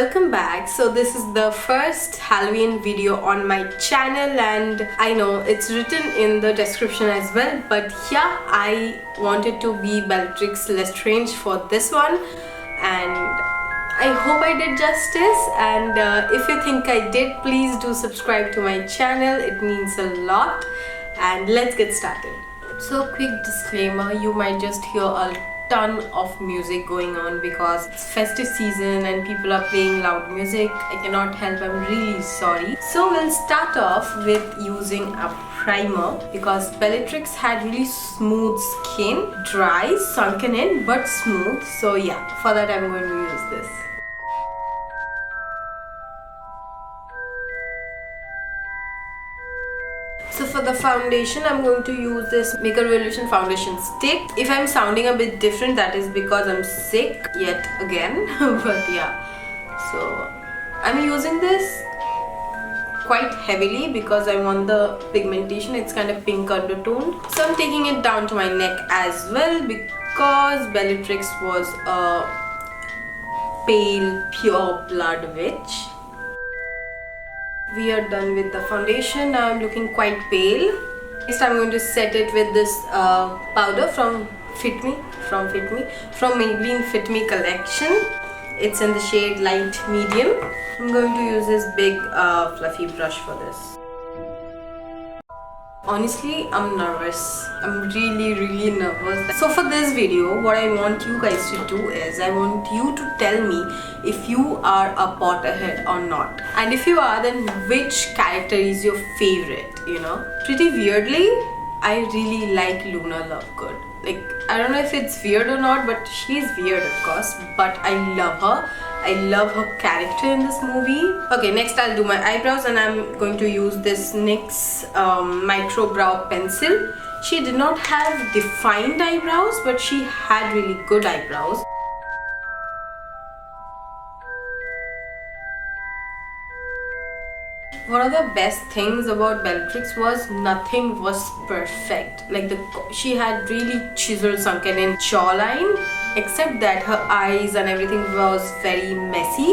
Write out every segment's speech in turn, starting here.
welcome back. So this is the first Halloween video on my channel, and I know it's written in the description as well, but yeah, I wanted to be Bellatrix Lestrange for this one, and I hope I did justice. And if you think I did, please do subscribe to my channel, it means a lot. And let's get started. So quick disclaimer, you might just hear a ton of music going on because it's festive season and people are playing loud music. I cannot help, I'm really sorry. So we'll start off with using a primer because Bellatrix had really smooth skin, dry, sunken in, but smooth. So yeah, for that I'm going to use this. So for the foundation, I'm going to use this Makeup Revolution foundation stick. If I'm sounding a bit different, that is because I'm sick yet again. But yeah, so I'm using this quite heavily because I want the pigmentation. It's kind of pink undertone. So I'm taking it down to my neck as well because Bellatrix was a pale, pure blood witch. We are done with the foundation. Now I'm looking quite pale. Next I'm going to set it with this powder from Maybelline Fit Me collection. It's in the shade light medium. I'm going to use this big fluffy brush for this. Honestly, I'm nervous. I'm really nervous. So for this video, what I want you guys to do is I want you to tell me if you are a Potterhead or not. And if you are, then which character is your favorite, you know? Pretty weirdly, I really like Luna Lovegood. Like, I don't know if it's weird or not, but she's weird of course, but I love her. I love her character in this movie. Okay, next I'll do my eyebrows, and I'm going to use this NYX micro brow pencil. She did not have defined eyebrows, but she had really good eyebrows. One of the best things about Bellatrix was nothing was perfect. Like she had really chiseled sunken in jawline, except that her eyes and everything was very messy.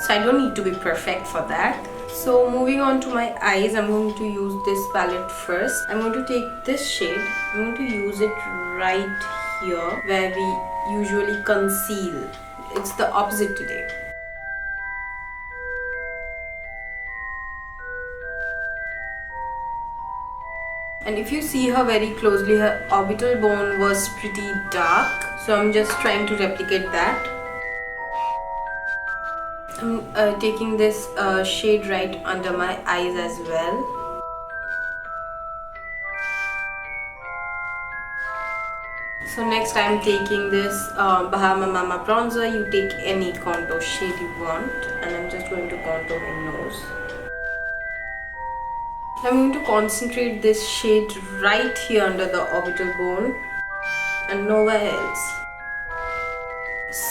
So I don't need to be perfect for that. So moving on to my eyes, I'm going to use this palette first. I'm going to take this shade. I'm going to use it right here where we usually conceal. It's the opposite today. And if you see her very closely, her orbital bone was pretty dark. So I'm just trying to replicate that. I'm taking this shade right under my eyes as well. So next I'm taking this Bahama Mama bronzer. You take any contour shade you want. And I'm just going to contour my nose. I'm going to concentrate this shade right here under the orbital bone and nowhere else.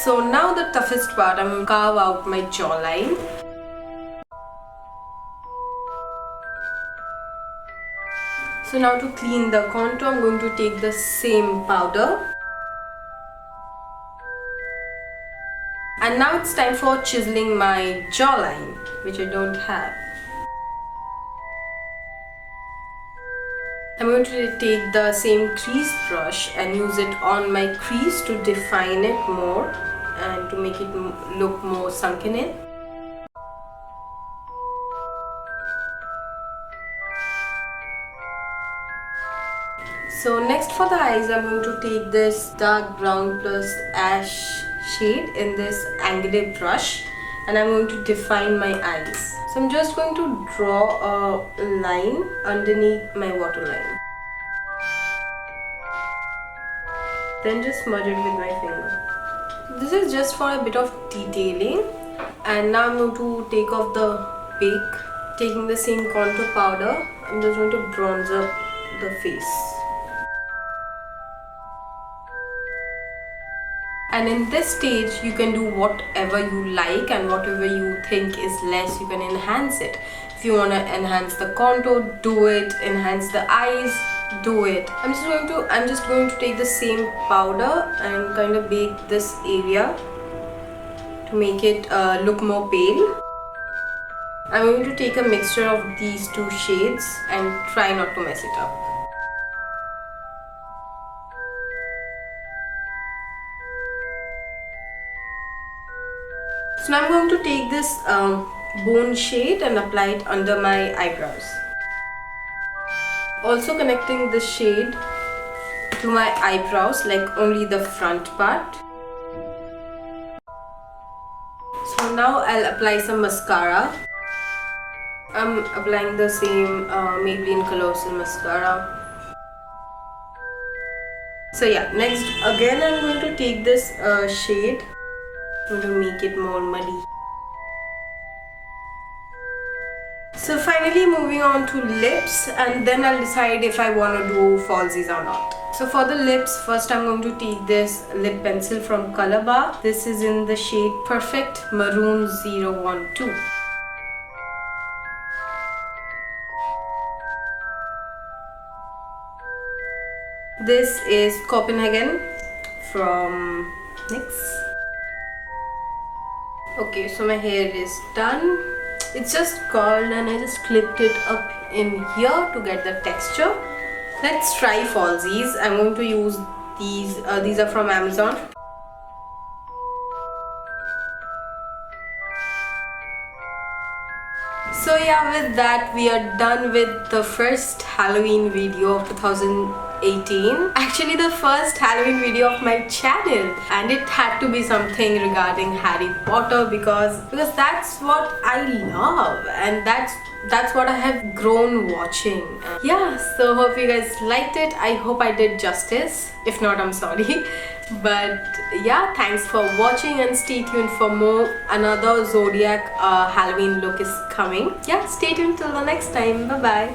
So now the toughest part, I'm going to carve out my jawline. So now to clean the contour, I'm going to take the same powder. And now it's time for chiseling my jawline, which I don't have. I'm going to take the same crease brush and use it on my crease to define it more and to make it look more sunken in. So next for the eyes, I'm going to take this dark brown plus ash shade in this angular brush, and I'm going to define my eyes. So I'm just going to draw a line underneath my waterline. Then just smudge it with my finger. This is just for a bit of detailing. And now I'm going to take off the wig. Taking the same contour powder, I'm just going to bronze up the face. And in this stage, you can do whatever you like, and whatever you think is less, you can enhance it. If you want to enhance the contour, do it. Enhance the eyes, do it. I'm just going to take the same powder and kind of bake this area to make it look more pale. I'm going to take a mixture of these two shades and try not to mess it up. So now I'm going to take this bone shade and apply it under my eyebrows. Also connecting the shade to my eyebrows, like only the front part. So now I'll apply some mascara. I'm applying the same Maybelline Colossal mascara. So yeah, next again I'm going to take this shade. I'm going to make it more muddy. So finally moving on to lips, and then I'll decide if I want to do falsies or not. So for the lips, first I'm going to take this lip pencil from Color Bar. This is in the shade Perfect Maroon 012. This is Copenhagen from NYX. Okay, so my hair is done. It's just curled and I just clipped it up in here to get the texture. Let's try falsies. I'm going to use these. These are from Amazon. So yeah, with that we are done with the first Halloween video of 2018. Actually the first Halloween video of my channel, and it had to be something regarding Harry Potter because that's what I love and that's what I have grown watching. Yeah, so hope you guys liked it. I hope I did justice. If not, I'm sorry. But yeah, thanks for watching and stay tuned for more. Another Zodiac Halloween look is coming. Yeah, stay tuned till the next time. Bye bye.